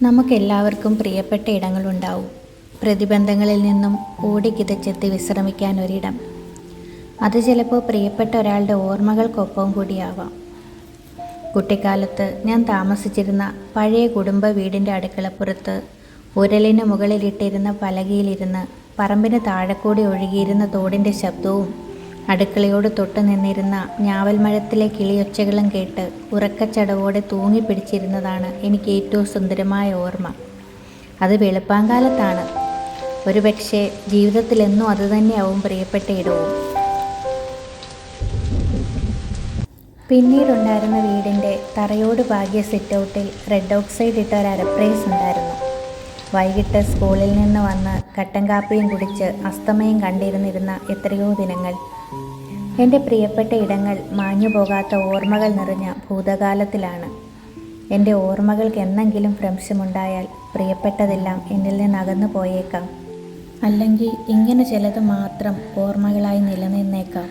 നമുക്കെല്ലാവർക്കും പ്രിയപ്പെട്ട ഇടങ്ങളുണ്ടാവും. പ്രതിബന്ധങ്ങളിൽ നിന്നും ഓടിക്കിതച്ചെത്തി വിശ്രമിക്കാൻ ഒരിടം. അത് ചിലപ്പോൾ പ്രിയപ്പെട്ട ഒരാളുടെ ഓർമ്മകൾക്കൊപ്പം കൂടിയാവാം. കുട്ടിക്കാലത്ത് ഞാൻ താമസിച്ചിരുന്ന പഴയ കുടുംബ വീടിൻ്റെ അടുക്കളപ്പുറത്ത് ഉരലിന് മുകളിലിട്ടിരുന്ന പലകയിലിരുന്ന് പറമ്പിന് താഴെക്കൂടി ഒഴുകിയിരുന്ന തോടിൻ്റെ ശബ്ദവും അടുക്കളയോട് തൊട്ടു നിന്നിരുന്ന ഞാവൽമരത്തിലെ കിളിയൊച്ചകളും കേട്ട് ഉറക്കച്ചടവോടെ തൂങ്ങിപ്പിടിച്ചിരുന്നതാണ് എനിക്ക് ഏറ്റവും സുന്ദരമായ ഓർമ്മ. അത് വെളുപ്പാങ്കാലത്താണ്. ഒരുപക്ഷെ ജീവിതത്തിലെന്നും അതുതന്നെയാവും പ്രിയപ്പെട്ട ഇടവും. പിന്നീടുണ്ടായിരുന്ന വീടിൻ്റെ തറയോട് പാകിയ സിറ്റൗട്ടിൽ റെഡ് ഓക്സൈഡ് ഇട്ട ഒരു അരപ്രൈസ് ഉണ്ടായിരുന്നു. വൈകിട്ട് സ്കൂളിൽ നിന്ന് വന്ന് കട്ടൻ കാപ്പിയും കുടിച്ച് അസ്തമയം കണ്ടിരുന്നിരുന്ന എത്രയോ ദിനങ്ങൾ. എൻ്റെ പ്രിയപ്പെട്ട ഇടങ്ങൾ മാഞ്ഞു പോകാത്ത ഓർമ്മകൾ നിറഞ്ഞ ഭൂതകാലത്തിലാണ്. എൻ്റെ ഓർമ്മകൾക്ക് എന്നെങ്കിലും ഭ്രംശമുണ്ടായാൽ പ്രിയപ്പെട്ടതെല്ലാം എന്നിൽ നിന്ന് അകന്നു പോയേക്കാം. അല്ലെങ്കിൽ ഇങ്ങനെ ചിലത് മാത്രം ഓർമ്മകളായി നിലനിന്നേക്കാം.